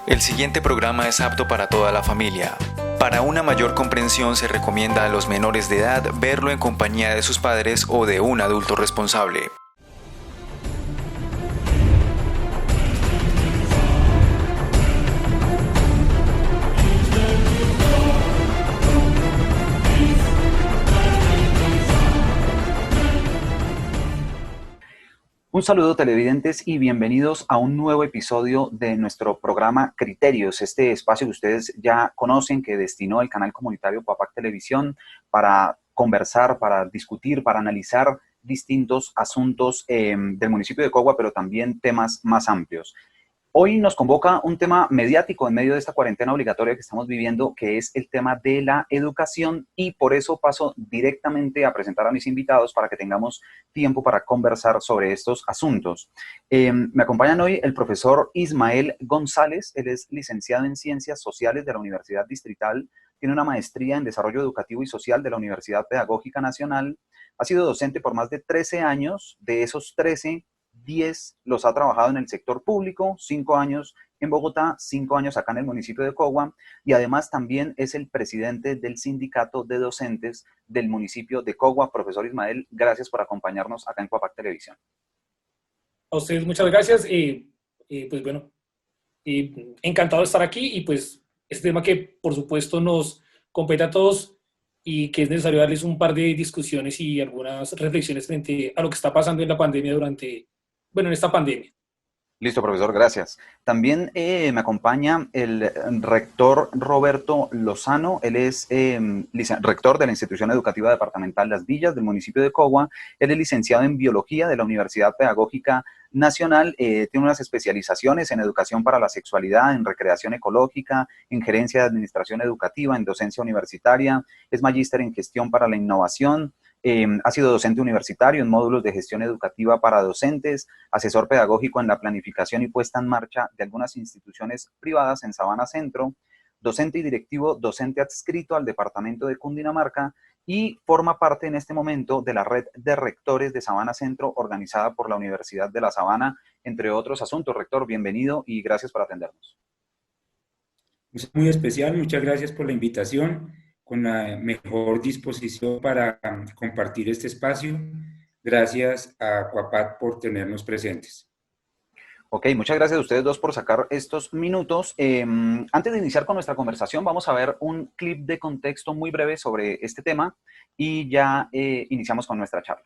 El siguiente programa es apto para toda la familia. Para una mayor comprensión se recomienda a los menores de edad verlo en compañía de sus padres o de un adulto responsable. Un saludo televidentes y bienvenidos a un nuevo episodio de nuestro programa Criterios, este espacio que ustedes ya conocen que destinó el canal comunitario Coapac Televisión para conversar, para discutir, para analizar distintos asuntos del municipio de Cogua, pero también temas más amplios. Hoy nos convoca un tema mediático en medio de esta cuarentena obligatoria que estamos viviendo, que es el tema de la educación, y por eso paso directamente a presentar a mis invitados para que tengamos tiempo para conversar sobre estos asuntos. Me acompañan hoy el profesor Ismael González. Él es licenciado en Ciencias Sociales de la Universidad Distrital, tiene una maestría en Desarrollo Educativo y Social de la Universidad Pedagógica Nacional, ha sido docente por más de 13 años, de esos 13, 10 los ha trabajado en el sector público, 5 años en Bogotá, 5 años acá en el municipio de Cogua, y además también es el presidente del sindicato de docentes del municipio de Cogua. Profesor Ismael, gracias por acompañarnos acá en Coapac Televisión. A ustedes muchas gracias, pues bueno, encantado de estar aquí, y pues este tema que por supuesto nos compete a todos y que es necesario darles un par de discusiones y algunas reflexiones frente a lo que está pasando en la pandemia en esta pandemia. Listo, profesor, gracias. También me acompaña el rector Roberto Lozano. Él es rector de la Institución Educativa Departamental Las Villas del municipio de Cogua. Él es licenciado en Biología de la Universidad Pedagógica Nacional. Tiene unas especializaciones en Educación para la Sexualidad, en Recreación Ecológica, en Gerencia de Administración Educativa, en Docencia Universitaria. Es magíster en Gestión para la Innovación. Ha sido docente universitario en módulos de gestión educativa para docentes, asesor pedagógico en la planificación y puesta en marcha de algunas instituciones privadas en Sabana Centro, docente y directivo, docente adscrito al departamento de Cundinamarca, y forma parte en este momento de la red de rectores de Sabana Centro organizada por la Universidad de La Sabana, entre otros asuntos. Rector, bienvenido y gracias por atendernos. Es muy especial, muchas gracias por la invitación, con la mejor disposición para compartir este espacio. Gracias a Coapac por tenernos presentes. Ok, muchas gracias a ustedes dos por sacar estos minutos. Antes de iniciar con nuestra conversación, vamos a ver un clip de contexto muy breve sobre este tema y ya iniciamos con nuestra charla.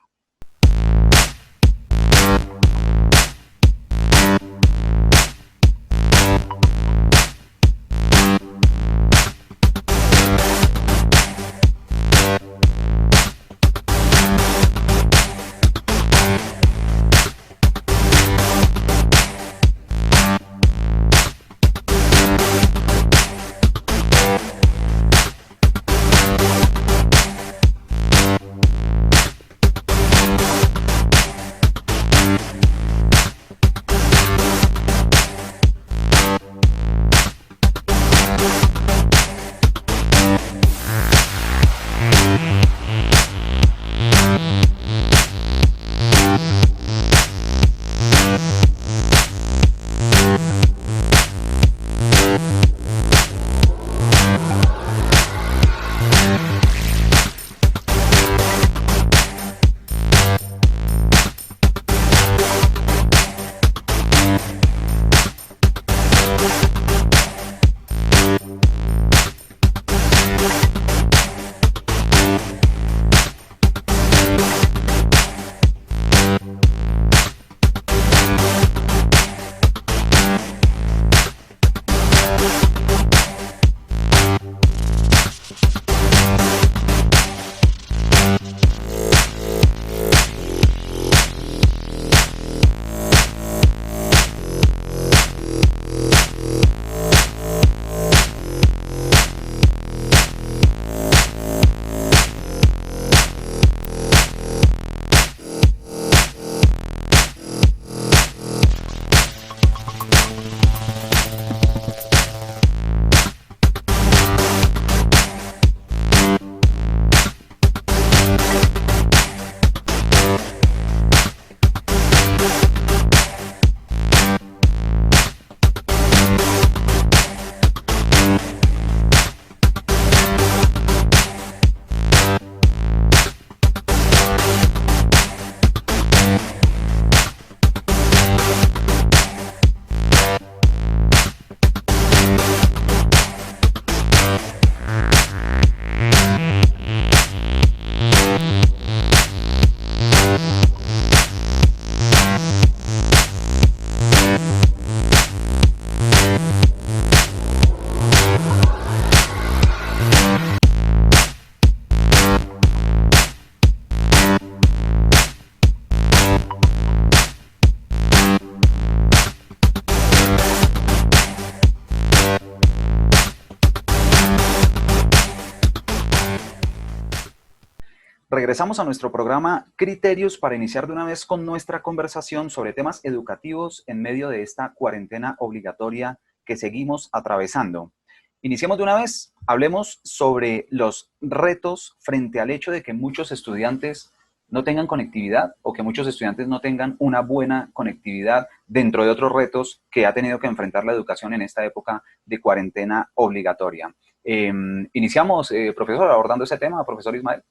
Regresamos a nuestro programa Criterios para iniciar de una vez con nuestra conversación sobre temas educativos en medio de esta cuarentena obligatoria que seguimos atravesando. Iniciemos de una vez, hablemos sobre los retos frente al hecho de que muchos estudiantes no tengan conectividad o que muchos estudiantes no tengan una buena conectividad dentro de otros retos que ha tenido que enfrentar la educación en esta época de cuarentena obligatoria. Iniciamos, profesor, abordando ese tema, profesor Ismael.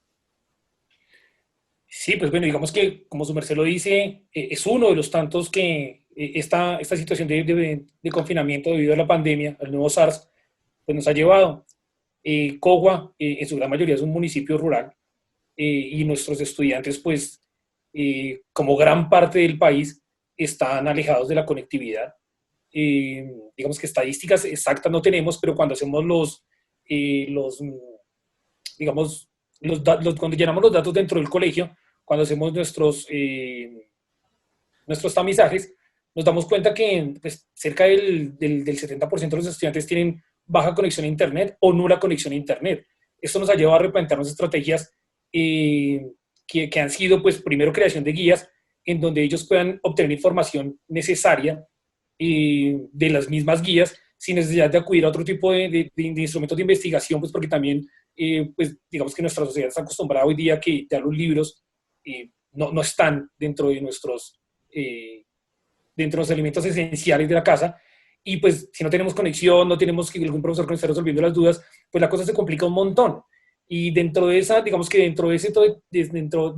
Sí, pues bueno, digamos que, como su merced lo dice, es uno de los tantos que esta situación de confinamiento debido a la pandemia, al nuevo SARS, pues nos ha llevado. Cogua, en su gran mayoría, es un municipio rural y nuestros estudiantes, pues, como gran parte del país, están alejados de la conectividad. Digamos que estadísticas exactas no tenemos, pero cuando hacemos digamos, cuando llenamos los datos dentro del colegio, cuando hacemos nuestros tamizajes, nos damos cuenta que pues, cerca del 70% de los estudiantes tienen baja conexión a Internet o nula conexión a Internet. Esto nos ha llevado a replantearnos estrategias que han sido, pues, primero creación de guías en donde ellos puedan obtener información necesaria de las mismas guías sin necesidad de acudir a otro tipo de instrumentos de investigación, pues porque también, pues digamos que nuestra sociedad está acostumbrada hoy día que ya los libros no están dentro de los elementos esenciales de la casa, y pues si no tenemos conexión, no tenemos algún profesor que nos esté resolviendo las dudas, pues la cosa se complica un montón. Y dentro de esa, digamos que dentro de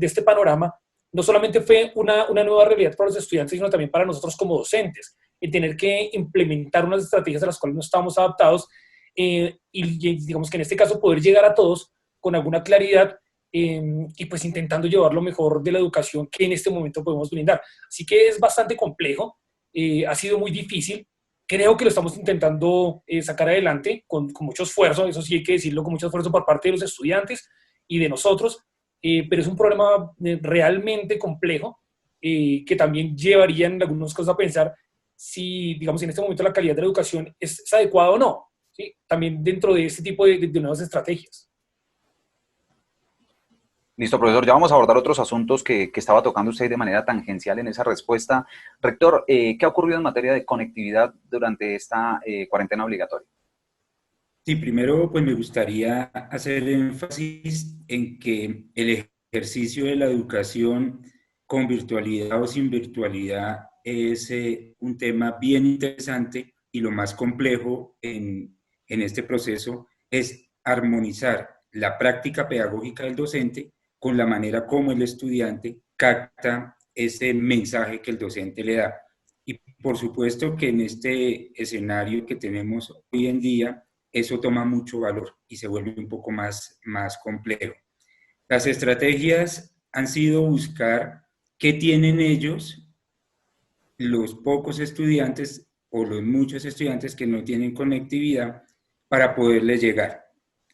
este panorama, no solamente fue una nueva realidad para los estudiantes, sino también para nosotros como docentes, el tener que implementar unas estrategias a las cuales no estábamos adaptados, y digamos que en este caso poder llegar a todos con alguna claridad, y pues intentando llevar lo mejor de la educación que en este momento podemos brindar. Así que es bastante complejo, ha sido muy difícil. Creo que lo estamos intentando sacar adelante con mucho esfuerzo, eso sí hay que decirlo, con mucho esfuerzo por parte de los estudiantes y de nosotros, pero es un problema realmente complejo, que también llevaría en algunos casos a pensar si, digamos, en este momento la calidad de la educación es adecuada o no, ¿sí? También dentro de este tipo de nuevas estrategias. Listo, profesor. Ya vamos a abordar otros asuntos que estaba tocando usted de manera tangencial en esa respuesta. Rector, ¿qué ha ocurrido en materia de conectividad durante esta cuarentena obligatoria? Sí, primero pues me gustaría hacer énfasis en que el ejercicio de la educación con virtualidad o sin virtualidad es un tema bien interesante, y lo más complejo en este proceso es armonizar la práctica pedagógica del docente con la manera como el estudiante capta ese mensaje que el docente le da. Y por supuesto que en este escenario que tenemos hoy en día, eso toma mucho valor y se vuelve un poco más complejo. Las estrategias han sido buscar qué tienen ellos, los pocos estudiantes o los muchos estudiantes que no tienen conectividad, para poderles llegar.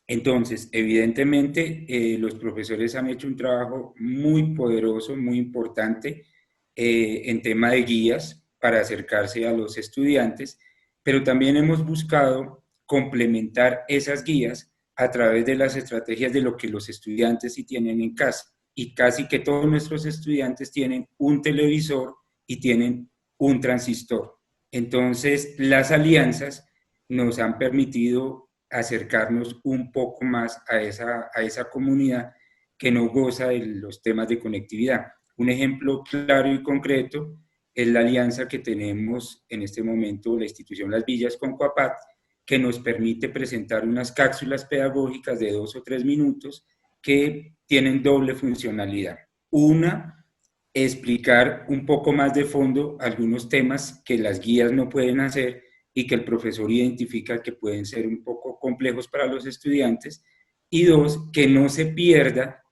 Entonces, evidentemente, los profesores han hecho un trabajo muy poderoso, muy importante, en tema de guías para acercarse a los estudiantes, pero también hemos buscado complementar esas guías a través de las estrategias de lo que los estudiantes sí tienen en casa. Y casi que todos nuestros estudiantes tienen un televisor y tienen un transistor. Entonces, las alianzas nos han permitido acercarnos un poco más a esa comunidad que no goza de los temas de conectividad. Un ejemplo claro y concreto es la alianza que tenemos en este momento, la institución Las Villas con Coapat, que nos permite presentar unas cápsulas pedagógicas de 2 o 3 minutos que tienen doble funcionalidad. Una, explicar un poco más de fondo algunos temas que las guías no pueden hacer y que el profesor identifica que pueden ser un poco complejos para los estudiantes. Y dos, que no se pierda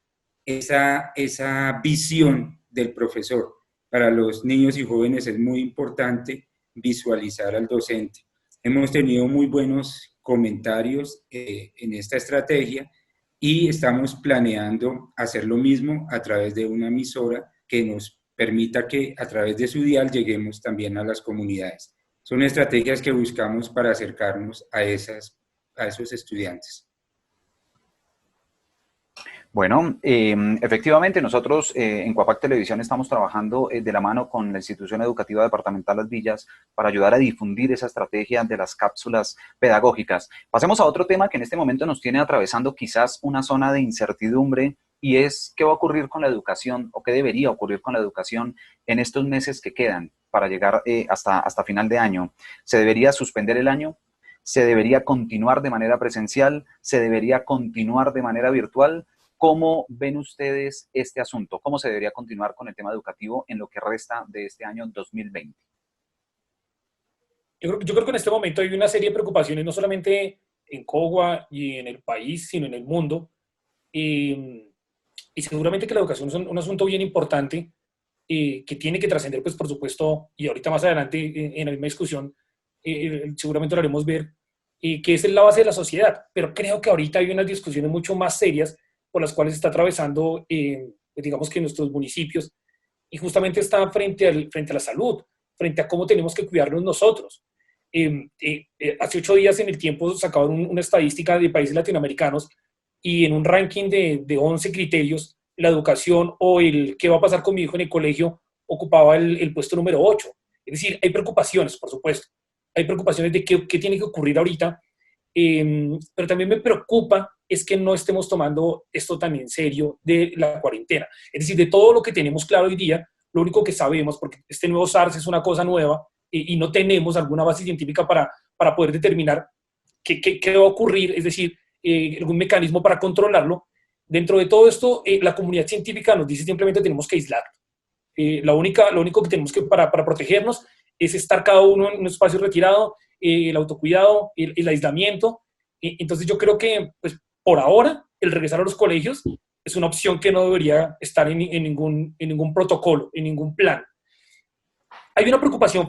esa visión del profesor. Para los niños y jóvenes es muy importante visualizar al docente. Hemos tenido muy buenos comentarios en esta estrategia, y estamos planeando hacer lo mismo a través de una emisora que nos permita que a través de su dial lleguemos también a las comunidades. Son estrategias que buscamos para acercarnos a esos estudiantes. Bueno, efectivamente nosotros en Cuapac Televisión estamos trabajando de la mano con la Institución Educativa Departamental Las Villas para ayudar a difundir esa estrategia de las cápsulas pedagógicas. Pasemos a otro tema que en este momento nos tiene atravesando quizás una zona de incertidumbre, y es qué va a ocurrir con la educación o qué debería ocurrir con la educación en estos meses que quedan para llegar hasta final de año. ¿Se debería suspender el año? ¿Se debería continuar de manera presencial? ¿Se debería continuar de manera virtual? ¿Cómo ven ustedes este asunto? ¿Cómo se debería continuar con el tema educativo en lo que resta de este año 2020? Yo creo que en este momento hay una serie de preocupaciones, no solamente en Cogua y en el país, sino en el mundo. Y seguramente que la educación es un asunto bien importante que tiene que trascender, pues por supuesto, y ahorita más adelante en la misma discusión, seguramente lo haremos ver, que es la base de la sociedad. Pero creo que ahorita hay unas discusiones mucho más serias por las cuales está atravesando, digamos que nuestros municipios, y justamente está frente a la salud, frente a cómo tenemos que cuidarnos nosotros. Hace 8 días en El Tiempo sacaron una estadística de países latinoamericanos y en un ranking de 11 criterios, la educación o el qué va a pasar con mi hijo en el colegio ocupaba el puesto número 8. Es decir, hay preocupaciones, por supuesto. Hay preocupaciones de qué tiene que ocurrir ahorita, pero también me preocupa es que no estemos tomando esto tan en serio de la cuarentena. Es decir, de todo lo que tenemos claro hoy día, lo único que sabemos, porque este nuevo SARS es una cosa nueva y no tenemos alguna base científica para poder determinar qué va a ocurrir, es decir, algún mecanismo para controlarlo. Dentro de todo esto, la comunidad científica nos dice simplemente tenemos que aislar. Lo único que tenemos que para protegernos es estar cada uno en un espacio retirado, el autocuidado, el aislamiento. Entonces yo creo que pues, por ahora el regresar a los colegios es una opción que no debería estar en ningún protocolo, en ningún plan. Hay una preocupación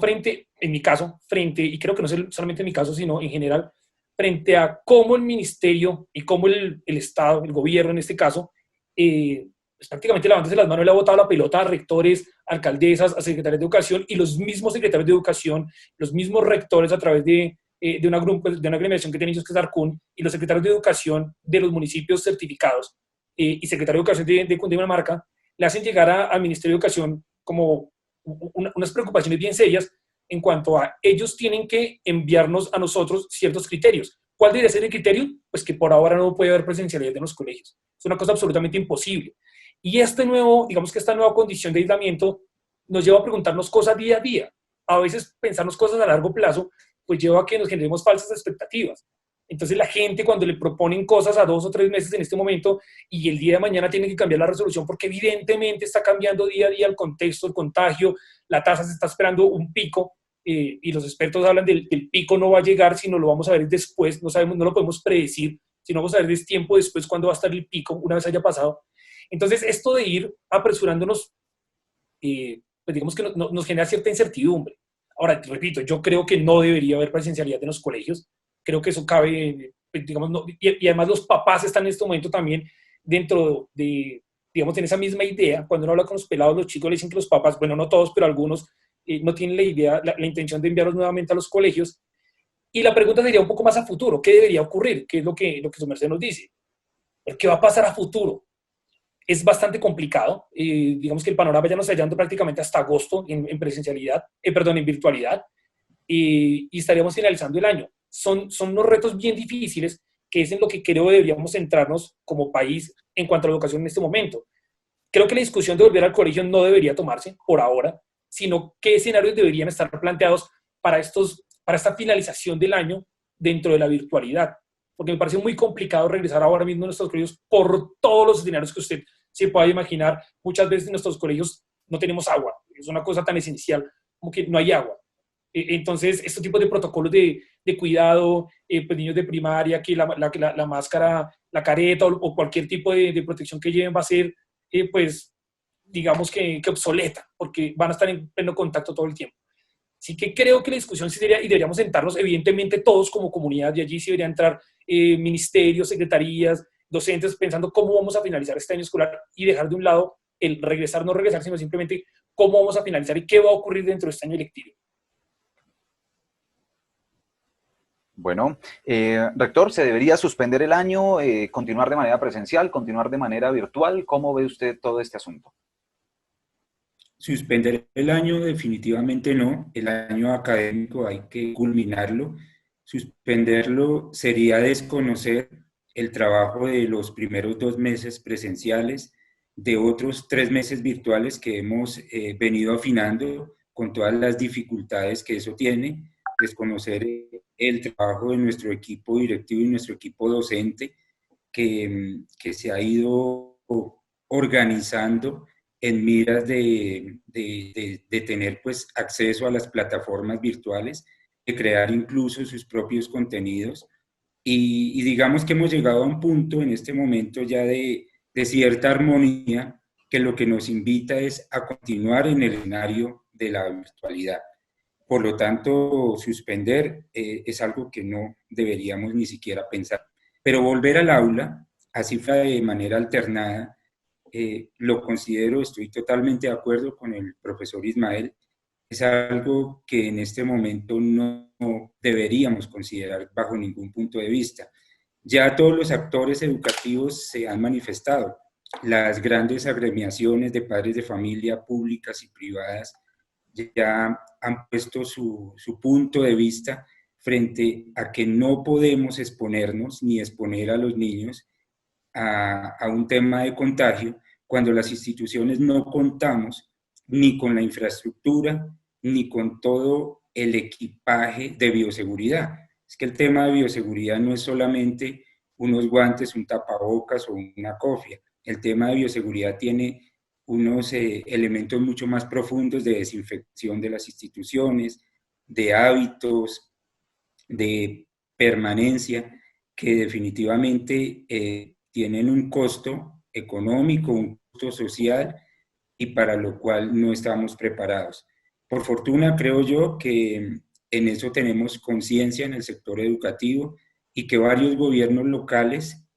en mi caso, y creo que no es solamente en mi caso, sino en general, frente a cómo el ministerio y cómo el Estado, el gobierno en este caso, pues prácticamente levantándose las manos, le ha botado la pelota a rectores, alcaldesas, a secretarios de educación y los mismos secretarios de educación, los mismos rectores a través de una agremiación que tienen ellos, que es ARCUN, y los secretarios de educación de los municipios certificados y secretario de educación de Cundinamarca, le hacen llegar al Ministerio de Educación como unas preocupaciones bien serias en cuanto a ellos tienen que enviarnos a nosotros ciertos criterios. ¿Cuál debería ser el criterio? Pues que por ahora no puede haber presencialidad en los colegios. Es una cosa absolutamente imposible. Y digamos que esta nueva condición de aislamiento nos lleva a preguntarnos cosas día a día. A veces pensarnos cosas a largo plazo, pues lleva a que nos generemos falsas expectativas. Entonces la gente cuando le proponen cosas a 2 o 3 meses en este momento y el día de mañana tiene que cambiar la resolución porque evidentemente está cambiando día a día el contexto, el contagio, la tasa se está esperando un pico y los expertos hablan del pico no va a llegar, sino lo vamos a ver después, no sabemos, no lo podemos predecir, sino vamos a ver tiempo después cuándo va a estar el pico una vez haya pasado. Entonces esto de ir apresurándonos, pues digamos que nos genera cierta incertidumbre. Ahora, repito, yo creo que no debería haber presencialidad en los colegios. Creo que eso cabe, digamos, no, y además los papás están en este momento también dentro de, digamos, en esa misma idea. Cuando uno habla con los pelados, los chicos le dicen que los papás, bueno, no todos, pero algunos no tienen la intención de enviarlos nuevamente a los colegios. Y la pregunta sería un poco más a futuro. ¿Qué debería ocurrir? ¿Qué es lo que su merced nos dice? ¿Qué va a pasar a futuro? Es bastante complicado. Digamos que el panorama ya nos está hallando prácticamente hasta agosto en presencialidad, en virtualidad, y estaríamos finalizando el año. Son unos retos bien difíciles que es en lo que creo deberíamos centrarnos como país en cuanto a la educación en este momento. Creo que la discusión de volver al colegio no debería tomarse por ahora, sino qué escenarios deberían estar planteados para esta finalización del año dentro de la virtualidad. Porque me parece muy complicado regresar ahora mismo a nuestros colegios por todos los escenarios que usted se pueda imaginar. Muchas veces en nuestros colegios no tenemos agua. Es una cosa tan esencial como que no hay agua. Entonces, estos tipos de protocolos de cuidado, pues niños de primaria, que la máscara, la careta o cualquier tipo de protección que lleven va a ser, pues, digamos que obsoleta, porque van a estar en pleno contacto todo el tiempo. Así que creo que la discusión sí sería, y deberíamos sentarnos, evidentemente todos como comunidad, y allí sí deberían entrar ministerios, secretarías, docentes, pensando cómo vamos a finalizar este año escolar y dejar de un lado el regresar, no regresar, sino simplemente cómo vamos a finalizar y qué va a ocurrir dentro de este año lectivo. Bueno, rector, ¿se debería suspender el año, continuar de manera presencial, continuar de manera virtual? ¿Cómo ve usted todo este asunto? Suspender el año definitivamente no. El año académico hay que culminarlo. Suspenderlo sería desconocer el trabajo de los primeros 2 meses presenciales, de otros 3 meses virtuales que hemos venido afinando con todas las dificultades que eso tiene, desconocer el trabajo de nuestro equipo directivo y nuestro equipo docente que se ha ido organizando en miras de tener pues acceso a las plataformas virtuales, de crear incluso sus propios contenidos y digamos que hemos llegado a un punto en este momento ya de cierta armonía que lo que nos invita es a continuar en el escenario de la virtualidad. Por lo tanto, suspender es algo que no deberíamos ni siquiera pensar. Pero volver al aula, así fue de manera alternada, lo considero, estoy totalmente de acuerdo con el profesor Ismael, es algo que en este momento no deberíamos considerar bajo ningún punto de vista. Ya todos los actores educativos se han manifestado. Las grandes agremiaciones de padres de familia públicas y privadas ya han puesto su punto de vista frente a que no podemos exponernos ni exponer a los niños a un tema de contagio cuando las instituciones no contamos ni con la infraestructura ni con todo el equipaje de bioseguridad. Es que el tema de bioseguridad no es solamente unos guantes, un tapabocas o una cofia. El tema de bioseguridad tiene unos elementos mucho más profundos de desinfección de las instituciones, de hábitos, de permanencia, que definitivamente tienen un costo económico, un costo social y para lo cual no estamos preparados. Por fortuna, creo yo que en eso tenemos conciencia en el sector educativo y que varios gobiernos locales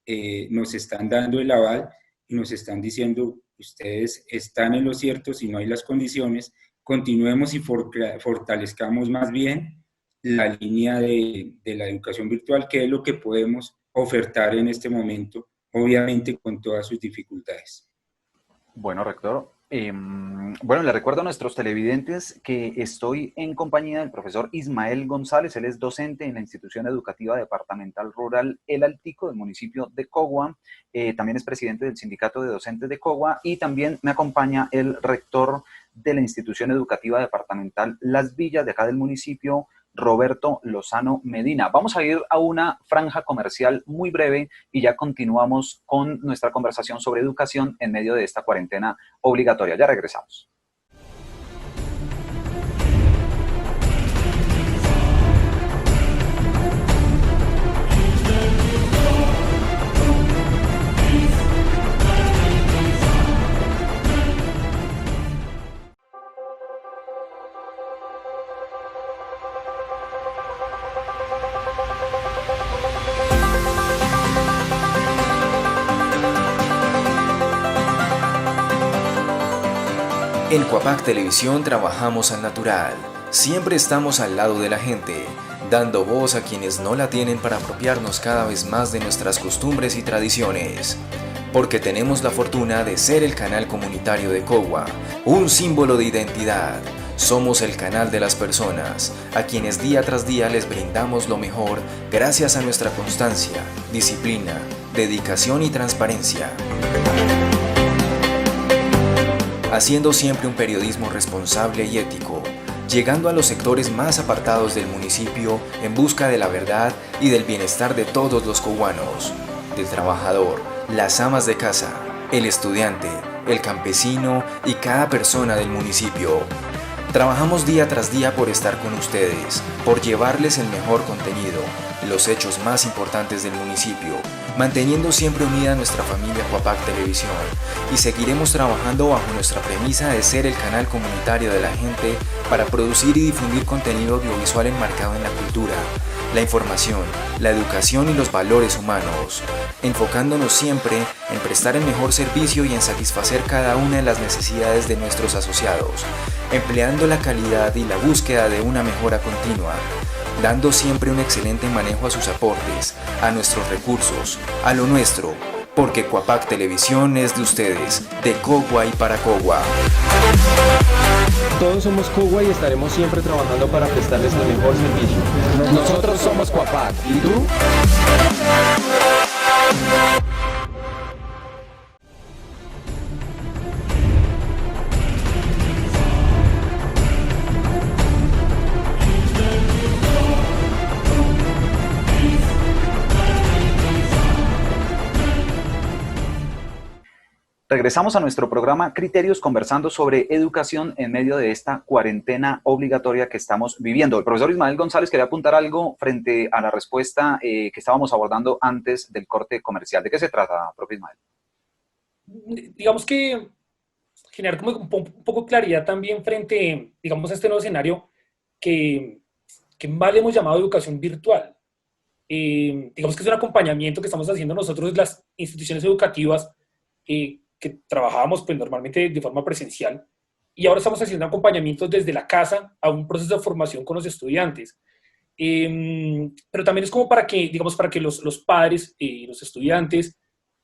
nos están dando el aval y nos están diciendo, ustedes están en lo cierto, si no hay las condiciones, continuemos y fortalezcamos más bien la línea de la educación virtual, que es lo que podemos ofertar en este momento, obviamente con todas sus dificultades. Bueno, rector, le recuerdo a nuestros televidentes que estoy en compañía del profesor Ismael González. Él es docente en la Institución Educativa Departamental Rural El Altico del municipio de Cogua. También es presidente del Sindicato de Docentes de Cogua y también me acompaña el rector de la Institución Educativa Departamental Las Villas de acá del municipio, Roberto Lozano Medina. Vamos a ir a una franja comercial muy breve y ya continuamos con nuestra conversación sobre educación en medio de esta cuarentena obligatoria. Ya regresamos. En Cuapac Televisión trabajamos al natural. Siempre estamos al lado de la gente, dando voz a quienes no la tienen para apropiarnos cada vez más de nuestras costumbres y tradiciones. Porque tenemos la fortuna de ser el canal comunitario de Cogua, un símbolo de identidad. Somos el canal de las personas, a quienes día tras día les brindamos lo mejor gracias a nuestra constancia, disciplina, dedicación y transparencia. Haciendo siempre un periodismo responsable y ético, llegando a los sectores más apartados del municipio en busca de la verdad y del bienestar de todos los coguanos, del trabajador, las amas de casa, el estudiante, el campesino y cada persona del municipio. Trabajamos día tras día por estar con ustedes, por llevarles el mejor contenido, los hechos más importantes del municipio, manteniendo siempre unida nuestra familia Cuapac Televisión, y seguiremos trabajando bajo nuestra premisa de ser el canal comunitario de la gente para producir y difundir contenido audiovisual enmarcado en la cultura, la información, la educación y los valores humanos, enfocándonos siempre en prestar el mejor servicio y en satisfacer cada una de las necesidades de nuestros asociados, empleando la calidad y la búsqueda de una mejora continua, dando siempre un excelente manejo a sus aportes, a nuestros recursos, a lo nuestro, porque Coapac Televisión es de ustedes, de Cogua y para Cogua. Todos somos Cogua y estaremos siempre trabajando para prestarles el mejor servicio. Nosotros somos Coapac. ¿Y tú? Regresamos a nuestro programa Criterios, conversando sobre educación en medio de esta cuarentena obligatoria que estamos viviendo. El profesor Ismael González quería apuntar algo frente a la respuesta que estábamos abordando antes del corte comercial. ¿De qué se trata, profe Ismael? Digamos que generar como un poco claridad también frente, digamos, a este nuevo escenario que mal hemos llamado educación virtual. Digamos que es un acompañamiento que estamos haciendo nosotros, las instituciones educativas, que trabajábamos pues normalmente de forma presencial, y ahora estamos haciendo acompañamientos desde la casa a un proceso de formación con los estudiantes. Pero también es como para que, digamos, para que los padres y los estudiantes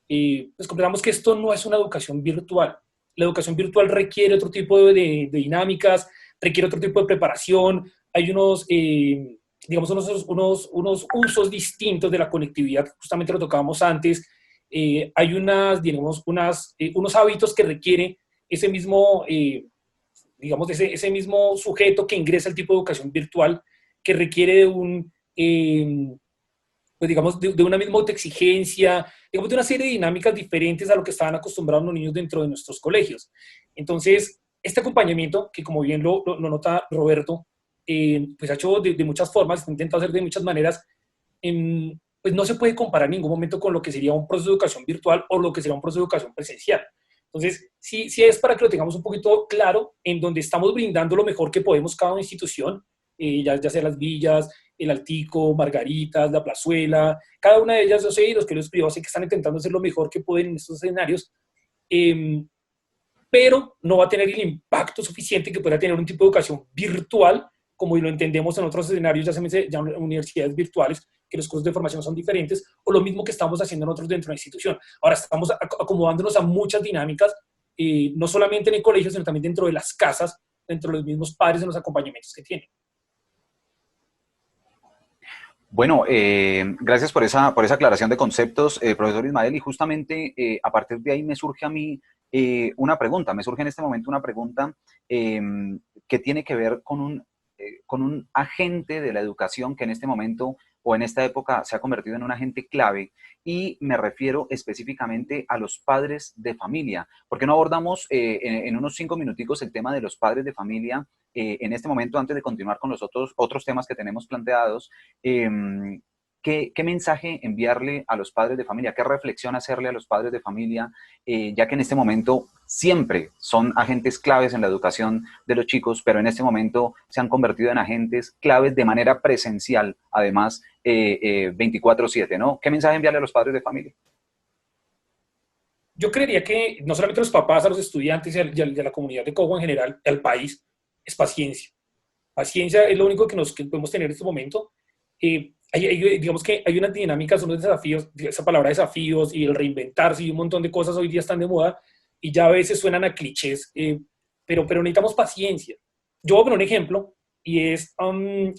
pues comprendamos que esto no es una educación virtual. La educación virtual requiere otro tipo de dinámicas, requiere otro tipo de preparación, hay unos usos distintos de la conectividad, justamente lo tocábamos antes. Hay unos hábitos que requiere ese mismo, ese mismo sujeto que ingresa al tipo de educación virtual, que requiere de una misma autoexigencia, digamos, de una serie de dinámicas diferentes a lo que estaban acostumbrados los niños dentro de nuestros colegios. Entonces, este acompañamiento, que como bien lo nota Roberto, pues ha hecho de muchas formas, ha intentado hacer de muchas maneras, pues no se puede comparar en ningún momento con lo que sería un proceso de educación virtual o lo que sería un proceso de educación presencial. Entonces, sí es para que lo tengamos un poquito claro, en donde estamos brindando lo mejor que podemos cada institución, ya sea las Villas, el Altico, Margaritas, la Plazuela, cada una de ellas, yo sé, y los colegios privados sí que están intentando hacer lo mejor que pueden en estos escenarios, pero no va a tener el impacto suficiente que pueda tener un tipo de educación virtual, como lo entendemos en otros escenarios, ya universidades virtuales, que los cursos de formación son diferentes, o lo mismo que estamos haciendo nosotros dentro de la institución. Ahora estamos acomodándonos a muchas dinámicas, no solamente en el colegio, sino también dentro de las casas, dentro de los mismos padres, en los acompañamientos que tienen. Bueno, gracias por esa aclaración de conceptos, profesor Ismael, y justamente a partir de ahí me surge a mí una pregunta, me surge en este momento una pregunta que tiene que ver con un agente de la educación que en este momento o en esta época se ha convertido en un agente clave, y me refiero específicamente a los padres de familia. ¿Por qué no abordamos en unos 5 minuticos el tema de los padres de familia en este momento, antes de continuar con los otros temas que tenemos planteados? ¿Qué mensaje enviarle a los padres de familia? ¿Qué reflexión hacerle a los padres de familia? Ya que en este momento siempre son agentes claves en la educación de los chicos, pero en este momento se han convertido en agentes claves de manera presencial, además 24/7, ¿no? ¿Qué mensaje enviarle a los padres de familia? Yo creería que no solamente a los papás, a los estudiantes y a la comunidad de Cogua en general, al país, es paciencia. Paciencia es lo único que podemos tener en este momento. Digamos que hay unas dinámicas, unos desafíos, esa palabra desafíos y el reinventarse y un montón de cosas hoy día están de moda y ya a veces suenan a clichés, pero necesitamos paciencia. Yo voy a poner un ejemplo y es,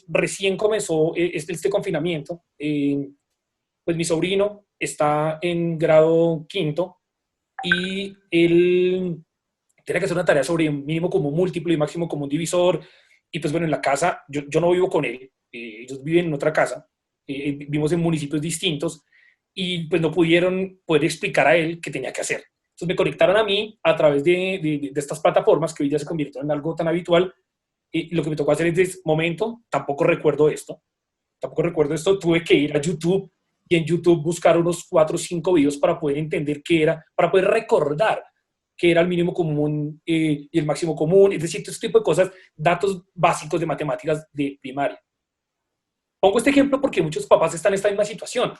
recién comenzó este confinamiento, pues mi sobrino está en grado 5 y él tiene que hacer una tarea sobre un mínimo común múltiplo y máximo común divisor, y pues bueno, en la casa, yo no vivo con él, ellos viven en otra casa, vivimos en municipios distintos, y pues no pudieron poder explicar a él qué tenía que hacer. Entonces me conectaron a mí a través de estas plataformas que hoy ya se convirtieron en algo tan habitual, y lo que me tocó hacer es, de momento, tampoco recuerdo esto, tuve que ir a YouTube y en YouTube buscar unos 4 o 5 videos para poder entender qué era, para poder recordar qué era el mínimo común y el máximo común, es decir, este tipo de cosas, datos básicos de matemáticas de primaria. Pongo este ejemplo porque muchos papás están en esta misma situación,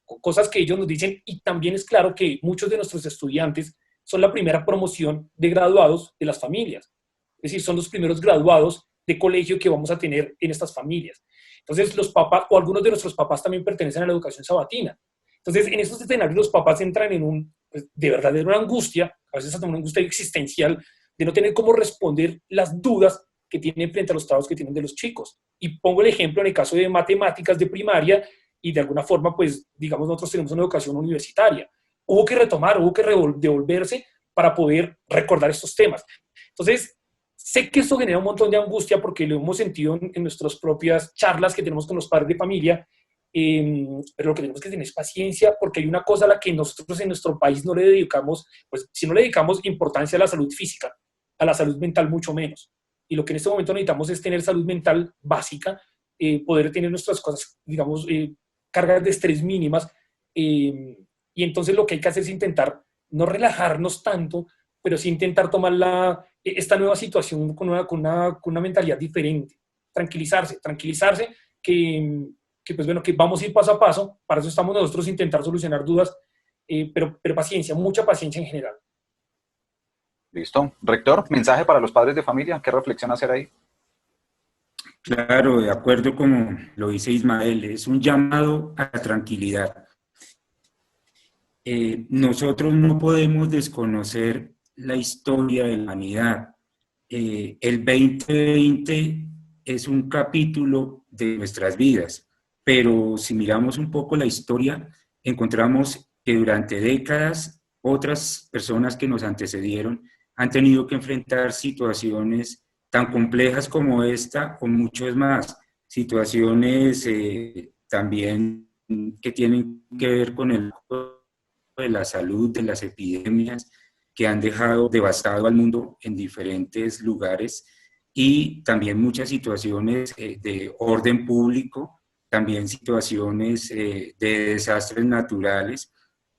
con cosas que ellos nos dicen, y también es claro que muchos de nuestros estudiantes son la primera promoción de graduados de las familias, es decir, son los primeros graduados de colegio que vamos a tener en estas familias. Entonces los papás, o algunos de nuestros papás también pertenecen a la educación sabatina. Entonces en estos escenarios los papás entran en pues, de verdad en una angustia, a veces hasta una angustia existencial, de no tener cómo responder las dudas que tienen frente a los trabajos que tienen de los chicos. Y pongo el ejemplo en el caso de matemáticas de primaria y de alguna forma, pues, digamos, nosotros tenemos una educación universitaria. Hubo que retomar, hubo que devolverse para poder recordar estos temas. Entonces, sé que esto genera un montón de angustia porque lo hemos sentido en nuestras propias charlas que tenemos con los padres de familia, pero lo que tenemos que tener es paciencia porque hay una cosa a la que nosotros en nuestro país no le dedicamos, pues si no le dedicamos importancia a la salud física, a la salud mental mucho menos. Y lo que en este momento necesitamos es tener salud mental básica, poder tener nuestras cosas, digamos, cargas de estrés mínimas. Y entonces lo que hay que hacer es intentar no relajarnos tanto, pero sí intentar tomar esta nueva situación con una mentalidad diferente. Tranquilizarse que, pues bueno, que vamos a ir paso a paso. Para eso estamos nosotros, intentar solucionar dudas, pero paciencia, mucha paciencia en general. Listo. Rector, mensaje para los padres de familia, ¿qué reflexión hacer ahí? Claro, de acuerdo como lo dice Ismael, es un llamado a la tranquilidad. Nosotros no podemos desconocer la historia de la humanidad. El 2020 es un capítulo de nuestras vidas, pero si miramos un poco la historia, encontramos que durante décadas otras personas que nos antecedieron han tenido que enfrentar situaciones tan complejas como esta o muchos más, situaciones también que tienen que ver con el de la salud, de las epidemias que han dejado devastado al mundo en diferentes lugares y también muchas situaciones de orden público, también situaciones de desastres naturales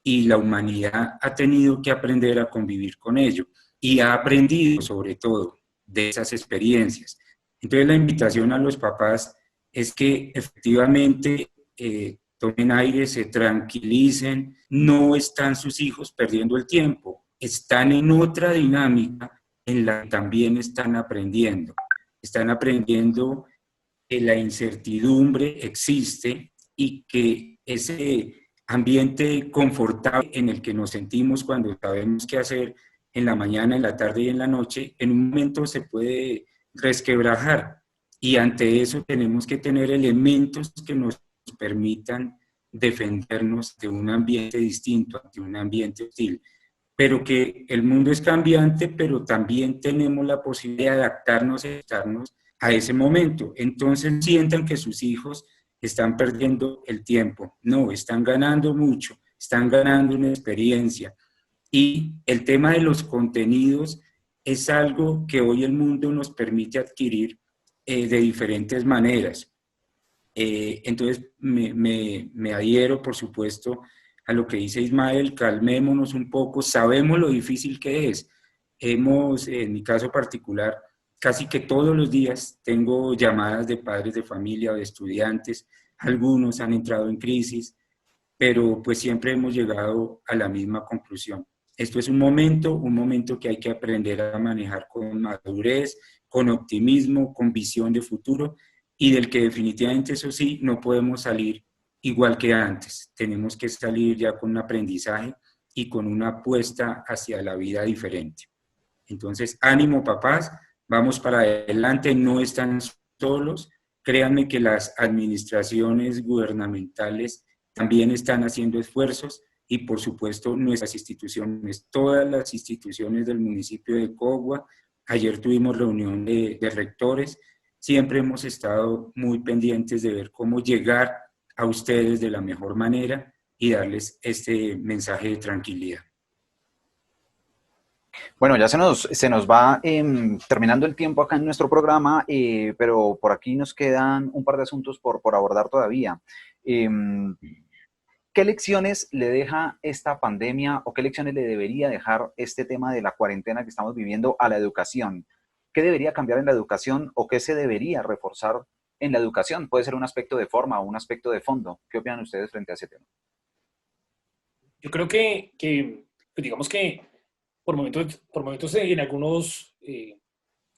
y la humanidad ha tenido que aprender a convivir con ello y ha aprendido sobre todo de esas experiencias. Entonces la invitación a los papás es que efectivamente tomen aire, se tranquilicen, no están sus hijos perdiendo el tiempo, están en otra dinámica en la que también están aprendiendo que la incertidumbre existe y que ese ambiente confortable en el que nos sentimos cuando sabemos qué hacer en la mañana, en la tarde y en la noche, en un momento se puede resquebrajar y ante eso tenemos que tener elementos que nos permitan defendernos de un ambiente distinto, de un ambiente hostil, pero que el mundo es cambiante, pero también tenemos la posibilidad de adaptarnos y adaptarnos a ese momento. Entonces sientan que sus hijos están perdiendo el tiempo. No, están ganando mucho, están ganando una experiencia. Y el tema de los contenidos es algo que hoy el mundo nos permite adquirir de diferentes maneras. Entonces me adhiero, por supuesto, a lo que dice Ismael, calmémonos un poco, sabemos lo difícil que es. En mi caso particular, casi que todos los días tengo llamadas de padres de familia o de estudiantes, algunos han entrado en crisis, pero pues siempre hemos llegado a la misma conclusión. Esto es un momento que hay que aprender a manejar con madurez, con optimismo, con visión de futuro y del que definitivamente, eso sí, no podemos salir igual que antes. Tenemos que salir ya con un aprendizaje y con una apuesta hacia la vida diferente. Entonces, ánimo papás, vamos para adelante, no están solos. Créanme que las administraciones gubernamentales también están haciendo esfuerzos y por supuesto nuestras instituciones, todas las instituciones del municipio de Cogua. Ayer tuvimos reunión de rectores, siempre hemos estado muy pendientes de ver cómo llegar a ustedes de la mejor manera y darles este mensaje de tranquilidad. Bueno, ya se nos va terminando el tiempo acá en nuestro programa, pero por aquí nos quedan un par de asuntos por abordar todavía. ¿Qué lecciones le deja esta pandemia o qué lecciones le debería dejar este tema de la cuarentena que estamos viviendo a la educación? ¿Qué debería cambiar en la educación o qué se debería reforzar en la educación? Puede ser un aspecto de forma o un aspecto de fondo. ¿Qué opinan ustedes frente a ese tema? Yo creo que pues digamos que por momentos en algunos,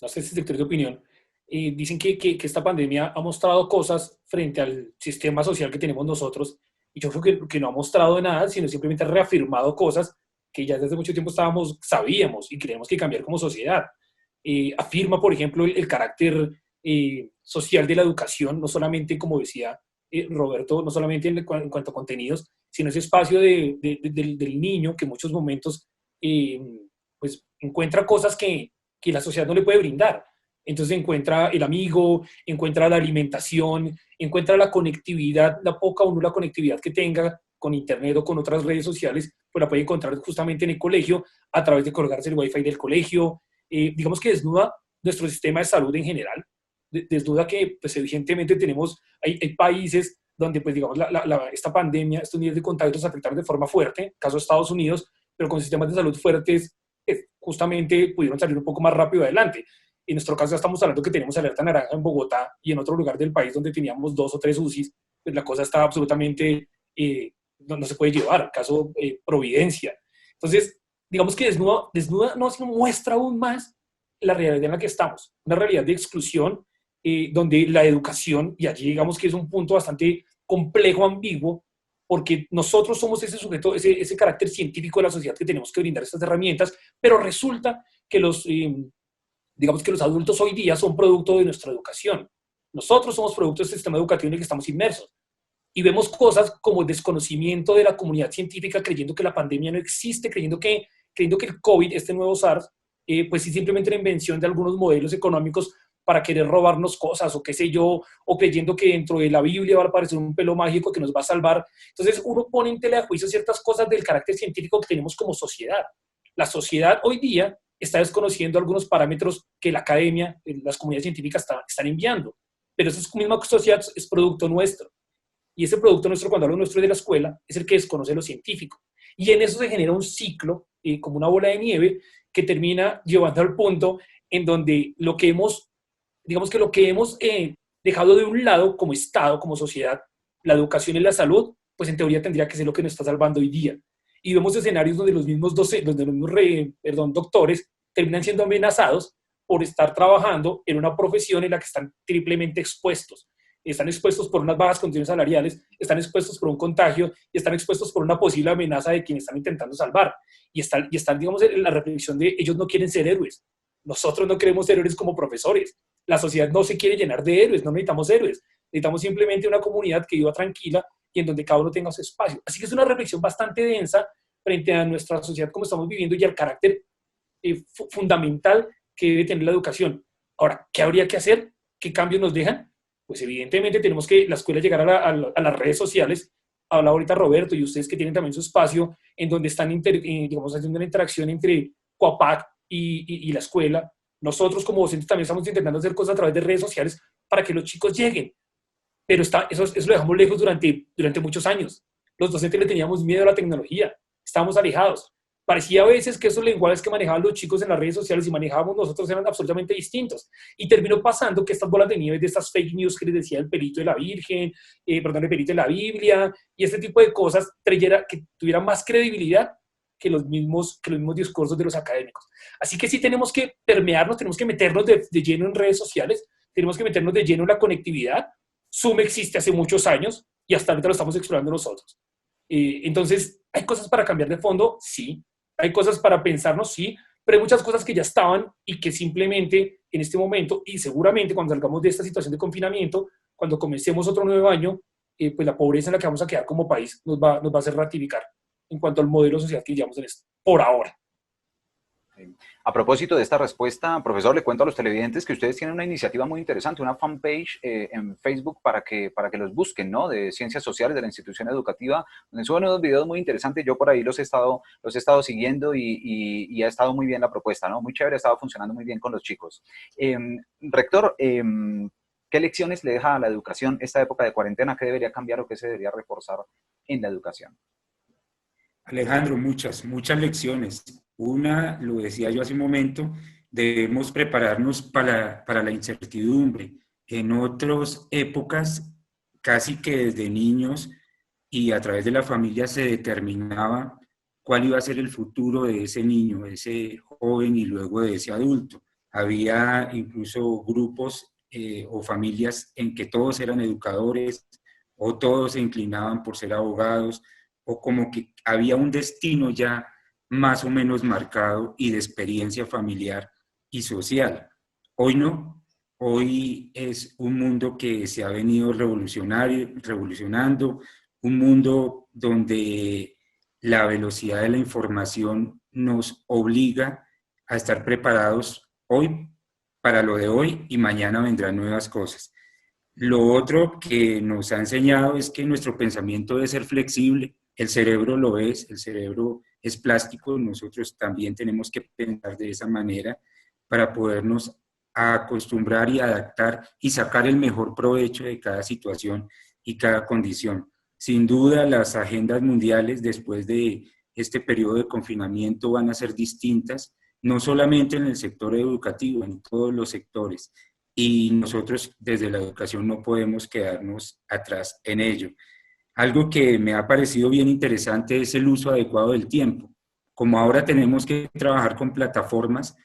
no sé si sectores de opinión, dicen que esta pandemia ha mostrado cosas frente al sistema social que tenemos nosotros, y yo creo que no ha mostrado nada, sino simplemente ha reafirmado cosas que ya desde mucho tiempo sabíamos y creemos que cambiar como sociedad. Afirma, por ejemplo, el carácter social de la educación, no solamente, como decía Roberto, no solamente en cuanto a contenidos, sino ese espacio del niño que en muchos momentos pues encuentra cosas que la sociedad no le puede brindar. Entonces encuentra el amigo, encuentra la alimentación, encuentra la conectividad, la poca o nula conectividad que tenga con internet o con otras redes sociales, pues la puede encontrar justamente en el colegio a través de colgarse el wifi del colegio. Digamos que desnuda nuestro sistema de salud en general, desnuda que pues evidentemente hay países donde pues digamos esta pandemia, estos niveles de contagios afectaron de forma fuerte, caso de Estados Unidos, pero con sistemas de salud fuertes justamente pudieron salir un poco más rápido adelante. En nuestro caso ya estamos hablando que tenemos alerta naranja en Bogotá y en otro lugar del país donde teníamos 2 o 3 UCIs, pues la cosa está absolutamente, no se puede llevar, caso Providencia. Entonces, digamos que desnuda nos muestra aún más la realidad en la que estamos, una realidad de exclusión, donde la educación, y allí digamos que es un punto bastante complejo, ambiguo, porque nosotros somos ese sujeto, ese carácter científico de la sociedad que tenemos que brindar estas herramientas, pero resulta que digamos que los adultos hoy día son producto de nuestra educación. Nosotros somos producto del sistema educativo en el que estamos inmersos. Y vemos cosas como el desconocimiento de la comunidad científica, creyendo que la pandemia no existe, creyendo que el COVID, este nuevo SARS, pues es simplemente una invención de algunos modelos económicos para querer robarnos cosas, o qué sé yo, o creyendo que dentro de la Biblia va a aparecer un pelo mágico que nos va a salvar. Entonces uno pone en tela de juicio ciertas cosas del carácter científico que tenemos como sociedad. La sociedad hoy día está desconociendo algunos parámetros que la academia, las comunidades científicas están enviando, pero esa misma sociedad es producto nuestro. Y ese producto nuestro, cuando hablo nuestro de la escuela, es el que desconoce lo científico. Y en eso se genera un ciclo, como una bola de nieve, que termina llevando al punto en donde lo que hemos dejado de un lado como Estado, como sociedad, la educación y la salud, pues en teoría tendría que ser lo que nos está salvando hoy día. Y vemos escenarios donde los mismos doctores terminan siendo amenazados por estar trabajando en una profesión en la que están triplemente expuestos. Están expuestos por unas bajas condiciones salariales, están expuestos por un contagio y están expuestos por una posible amenaza de quien están intentando salvar. Y están digamos, en la reflexión de ellos no quieren ser héroes. Nosotros no queremos ser héroes como profesores. La sociedad no se quiere llenar de héroes, no necesitamos héroes. Necesitamos simplemente una comunidad que viva tranquila y en donde cada uno tenga su espacio. Así que es una reflexión bastante densa frente a nuestra sociedad como estamos viviendo y al carácter fundamental que debe tener la educación. Ahora, ¿qué habría que hacer? ¿Qué cambios nos dejan? Pues evidentemente tenemos que la escuela llegar a las redes sociales. Habla ahorita Roberto y ustedes que tienen también su espacio en donde están digamos, haciendo una interacción entre Coapac y la escuela. Nosotros como docentes también estamos intentando hacer cosas a través de redes sociales para que los chicos lleguen. Pero eso lo dejamos lejos durante muchos años. Los docentes le teníamos miedo a la tecnología, estábamos alejados. Parecía a veces que esos lenguajes que manejaban los chicos en las redes sociales y manejábamos nosotros eran absolutamente distintos. Y terminó pasando que estas bolas de nieve de estas fake news que les decía el perito de la Virgen, el perito de la Biblia, y este tipo de cosas, que tuvieran más credibilidad que los mismos discursos de los académicos. Así que sí tenemos que permearnos, tenemos que meternos de lleno en redes sociales, tenemos que meternos de lleno en la conectividad. Zoom existe hace muchos años y hasta ahorita lo estamos explorando nosotros. Entonces, ¿hay cosas para cambiar de fondo? Sí. ¿Hay cosas para pensarnos? Sí. Pero hay muchas cosas que ya estaban y que simplemente en este momento, y seguramente cuando salgamos de esta situación de confinamiento, cuando comencemos otro nuevo año, pues la pobreza en la que vamos a quedar como país nos va a hacer ratificar en cuanto al modelo social que llevamos en esto, por ahora. A propósito de esta respuesta, profesor, le cuento a los televidentes que ustedes tienen una iniciativa muy interesante, una fanpage en Facebook para que los busquen, ¿no? De Ciencias Sociales de la institución educativa, donde suben unos videos muy interesantes. Yo por ahí los he estado siguiendo y ha estado muy bien la propuesta, ¿no? Muy chévere, ha estado funcionando muy bien con los chicos. Rector, ¿qué lecciones le deja a la educación esta época de cuarentena? ¿Qué debería cambiar o qué se debería reforzar en la educación? Alejandro, muchas lecciones. Una, lo decía yo hace un momento, debemos prepararnos para la incertidumbre. En otras épocas, casi que desde niños y a través de la familia se determinaba cuál iba a ser el futuro de ese niño, de ese joven y luego de ese adulto. Había incluso grupos o familias en que todos eran educadores o todos se inclinaban por ser abogados, o como que había un destino ya más o menos marcado y de experiencia familiar y social. Hoy no, hoy es un mundo que se ha venido revolucionando, un mundo donde la velocidad de la información nos obliga a estar preparados hoy para lo de hoy y mañana vendrán nuevas cosas. Lo otro que nos ha enseñado es que nuestro pensamiento debe ser flexible. El cerebro lo es, el cerebro es plástico, nosotros también tenemos que pensar de esa manera para podernos acostumbrar y adaptar y sacar el mejor provecho de cada situación y cada condición. Sin duda, las agendas mundiales después de este periodo de confinamiento van a ser distintas, no solamente en el sector educativo, en todos los sectores. Y nosotros desde la educación no podemos quedarnos atrás en ello. Algo que me ha parecido bien interesante es el uso adecuado del tiempo. Como ahora tenemos que trabajar con plataformas,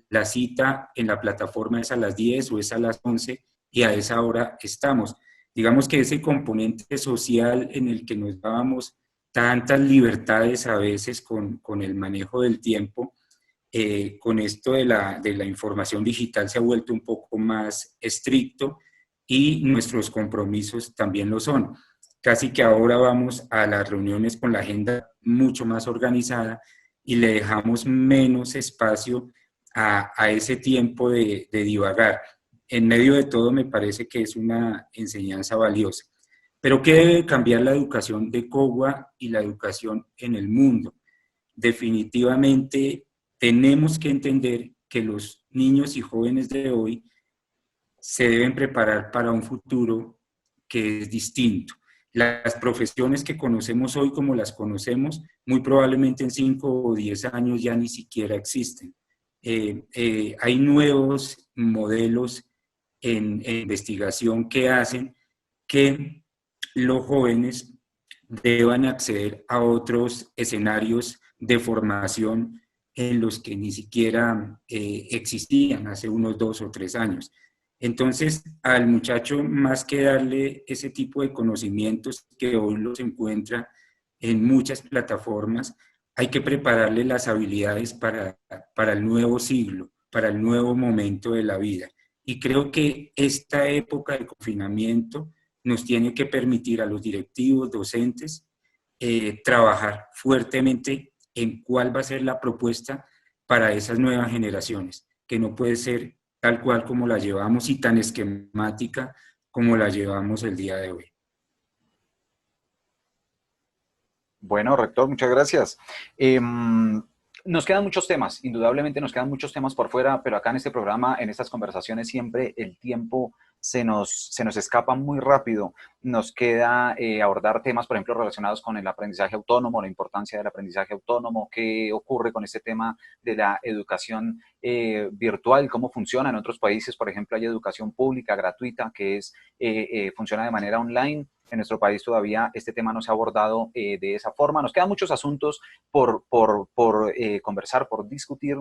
la cita en la plataforma es a las 10 o es a las 11 y a esa hora estamos. Digamos que ese componente social en el que nos dábamos tantas libertades a veces con el manejo del tiempo, con esto de la información digital se ha vuelto un poco más estricto y nuestros compromisos también lo son. Casi que ahora vamos a las reuniones con la agenda mucho más organizada y le dejamos menos espacio a ese tiempo de divagar. En medio de todo me parece que es una enseñanza valiosa. Pero ¿qué debe cambiar la educación de Cogua y la educación en el mundo? Definitivamente tenemos que entender que los niños y jóvenes de hoy se deben preparar para un futuro que es distinto. Las profesiones que conocemos hoy como las conocemos, muy probablemente en 5 o 10 años ya ni siquiera existen. Hay nuevos modelos en investigación que hacen que los jóvenes deban acceder a otros escenarios de formación en los que ni siquiera existían hace unos 2 o 3 años. Entonces, al muchacho, más que darle ese tipo de conocimientos que hoy los encuentra en muchas plataformas, hay que prepararle las habilidades para el nuevo siglo, para el nuevo momento de la vida. Y creo que esta época de confinamiento nos tiene que permitir a los directivos, docentes, trabajar fuertemente en cuál va a ser la propuesta para esas nuevas generaciones, que no puede ser tal cual como la llevamos y tan esquemática como la llevamos el día de hoy. Bueno, rector, muchas gracias. Nos quedan muchos temas, indudablemente nos quedan muchos temas por fuera, pero acá en este programa, en estas conversaciones, siempre el tiempo se nos escapa muy rápido. Nos queda abordar temas, por ejemplo, relacionados con el aprendizaje autónomo, la importancia del aprendizaje autónomo, qué ocurre con este tema de la educación virtual, cómo funciona en otros países. Por ejemplo, hay educación pública gratuita que funciona de manera online. En nuestro país todavía este tema no se ha abordado de esa forma. Nos quedan muchos asuntos por conversar, por discutir,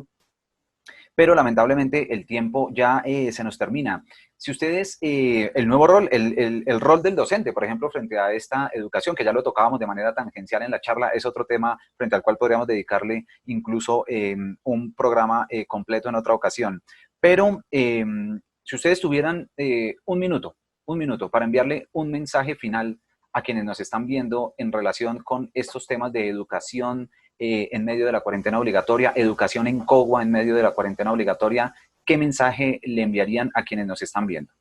pero lamentablemente el tiempo ya se nos termina. Si ustedes, el nuevo rol, el rol del docente, por ejemplo, frente a esta educación, que ya lo tocábamos de manera tangencial en la charla, es otro tema frente al cual podríamos dedicarle incluso un programa completo en otra ocasión. Pero si ustedes tuvieran un minuto para enviarle un mensaje final a quienes nos están viendo en relación con estos temas de educación en medio de la cuarentena obligatoria, educación en Cogua en medio de la cuarentena obligatoria, ¿qué mensaje le enviarían a quienes nos están viendo?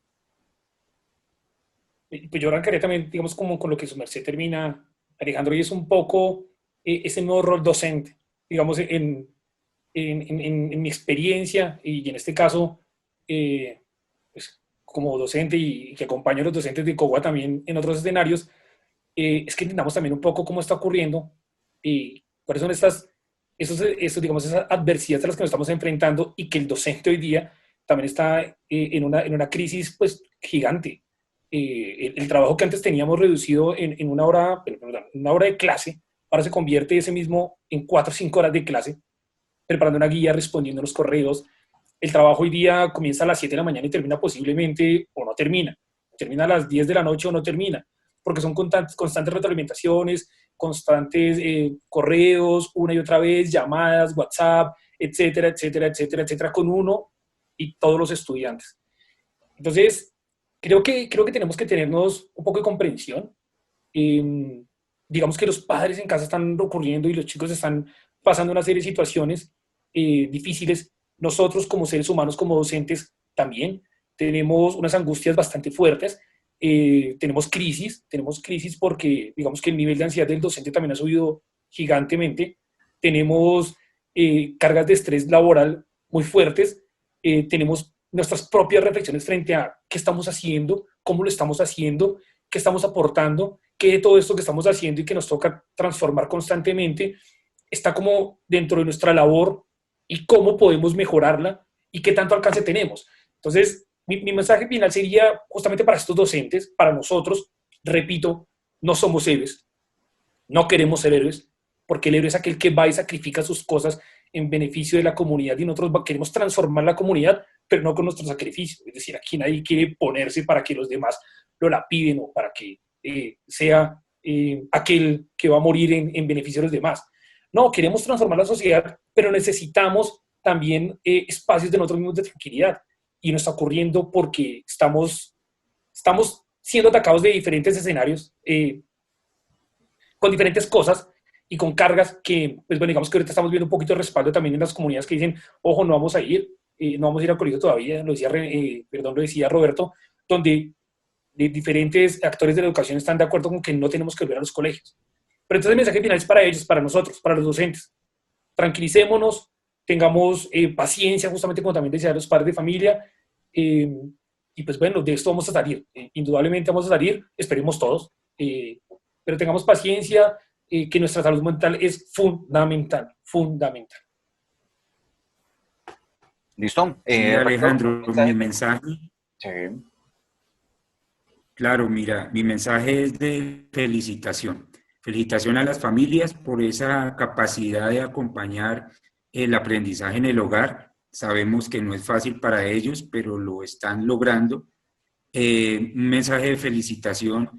Pues yo arrancaría también, digamos, como con lo que su merced termina, Alejandro, y es un poco ese nuevo rol docente, digamos, en mi experiencia y en este caso, pues, como docente y que acompaño a los docentes de Cogua también en otros escenarios, es que entendamos también un poco cómo está ocurriendo y cuáles son digamos, esas adversidades a las que nos estamos enfrentando y que el docente hoy día también está en una crisis pues, gigante. El trabajo que antes teníamos reducido en una hora de clase, ahora se convierte ese mismo en 4 o 5 horas de clase, preparando una guía, respondiendo los correos, el trabajo hoy día comienza a las 7 de la mañana y termina posiblemente o no termina. Termina a las 10 de la noche o no termina, porque son constantes retroalimentaciones, constantes correos, una y otra vez, llamadas, WhatsApp, etcétera, etcétera, etcétera, etcétera, con uno y todos los estudiantes. Entonces, creo que tenemos que tenernos un poco de comprensión. Digamos que los padres en casa están ocurriendo y los chicos están pasando una serie de situaciones difíciles. Nosotros como seres humanos, como docentes, también tenemos unas angustias bastante fuertes. Tenemos crisis porque digamos que el nivel de ansiedad del docente también ha subido gigantemente. Tenemos cargas de estrés laboral muy fuertes. Tenemos nuestras propias reflexiones frente a qué estamos haciendo, cómo lo estamos haciendo, qué estamos aportando, qué de todo esto que estamos haciendo y que nos toca transformar constantemente está como dentro de nuestra labor y cómo podemos mejorarla y qué tanto alcance tenemos. Entonces, mi mensaje final sería justamente para estos docentes, para nosotros, repito, no somos héroes, no queremos ser héroes, porque el héroe es aquel que va y sacrifica sus cosas en beneficio de la comunidad y nosotros queremos transformar la comunidad, pero no con nuestro sacrificio. Es decir, aquí nadie quiere ponerse para que los demás lo la piden o para que sea aquel que va a morir en beneficio de los demás. No, queremos transformar la sociedad, pero necesitamos también espacios de nosotros mismos de tranquilidad. Y nos está ocurriendo porque estamos siendo atacados de diferentes escenarios, con diferentes cosas y con cargas que, pues bueno, digamos que ahorita estamos viendo un poquito de respaldo también en las comunidades que dicen, ojo, no vamos a ir al colegio todavía, lo decía Roberto, donde de diferentes actores de la educación están de acuerdo con que no tenemos que volver a los colegios. Pero entonces el mensaje final es para ellos, para nosotros, para los docentes. Tranquilicémonos, tengamos paciencia, justamente como también decía los padres de familia, y pues bueno, de esto vamos a salir. Indudablemente vamos a salir, esperemos todos, pero tengamos paciencia, que nuestra salud mental es fundamental, fundamental. ¿Listo? Sí, Alejandro, mi mensaje... Sí. Claro, mira, mi mensaje es de felicitación. Felicitación a las familias por esa capacidad de acompañar el aprendizaje en el hogar. Sabemos que no es fácil para ellos, pero lo están logrando. Un mensaje de felicitación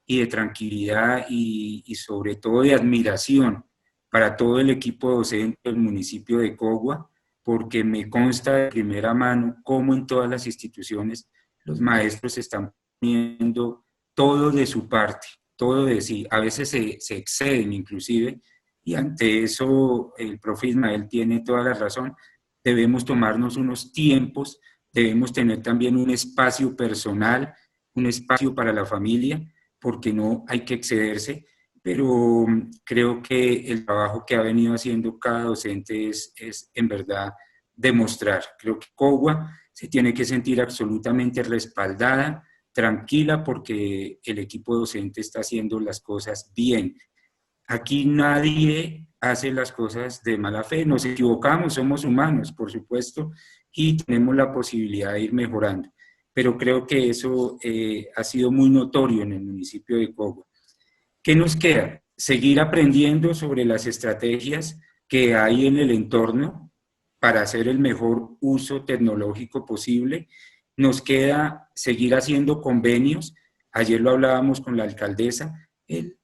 y de tranquilidad y sobre todo de admiración para todo el equipo docente del municipio de Cogua, porque me consta de primera mano cómo en todas las instituciones los maestros están poniendo todo de su parte, todo de sí. A veces se exceden inclusive, y ante eso el profe Ismael tiene toda la razón. Debemos tomarnos unos tiempos, debemos tener también un espacio personal, un espacio para la familia, porque no hay que excederse, pero creo que el trabajo que ha venido haciendo cada docente es en verdad demostrar. Creo que Cogua se tiene que sentir absolutamente respaldada, tranquila, porque el equipo docente está haciendo las cosas bien. Aquí nadie hace las cosas de mala fe, nos equivocamos, somos humanos, por supuesto, y tenemos la posibilidad de ir mejorando. Pero creo que eso ha sido muy notorio en el municipio de Cogua. ¿Qué nos queda? Seguir aprendiendo sobre las estrategias que hay en el entorno para hacer el mejor uso tecnológico posible. Nos queda seguir haciendo convenios. Ayer lo hablábamos con la alcaldesa.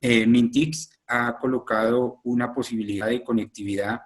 Mintix ha colocado una posibilidad de conectividad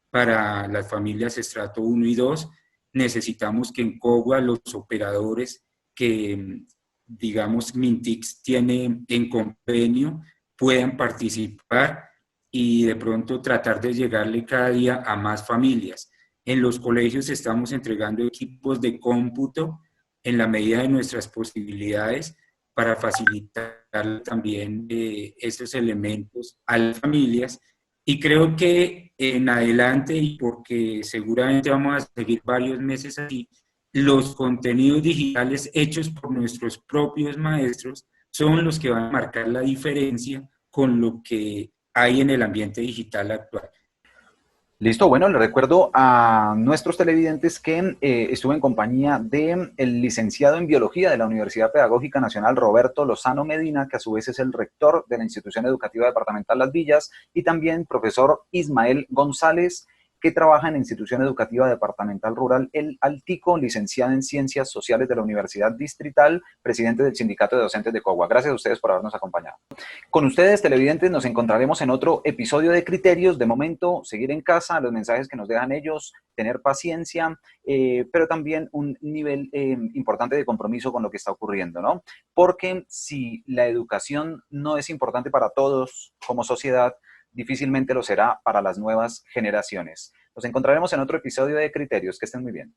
para las familias estrato 1 y 2. Necesitamos que en Cogua los operadores que, digamos, Mintix tiene en convenio puedan participar y de pronto tratar de llegarle cada día a más familias. En los colegios estamos entregando equipos de cómputo en la medida de nuestras posibilidades para facilitar también esos elementos a las familias. Y creo que en adelante, y porque seguramente vamos a seguir varios meses así, los contenidos digitales hechos por nuestros propios maestros son los que van a marcar la diferencia con lo que hay en el ambiente digital actual. Listo, bueno, le recuerdo a nuestros televidentes que estuve en compañía del licenciado en Biología de la Universidad Pedagógica Nacional, Roberto Lozano Medina, que a su vez es el rector de la Institución Educativa Departamental Las Villas, y también profesor Ismael González, que trabaja en la Institución Educativa Departamental Rural El Altico, licenciada en Ciencias Sociales de la Universidad Distrital, presidente del Sindicato de Docentes de Cogua. Gracias a ustedes por habernos acompañado. Con ustedes, televidentes, nos encontraremos en otro episodio de Criterios. De momento, seguir en casa, los mensajes que nos dejan ellos, tener paciencia, pero también un nivel importante de compromiso con lo que está ocurriendo, ¿no? Porque si la educación no es importante para todos como sociedad, difícilmente lo será para las nuevas generaciones. Nos encontraremos en otro episodio de Criterios. Que estén muy bien.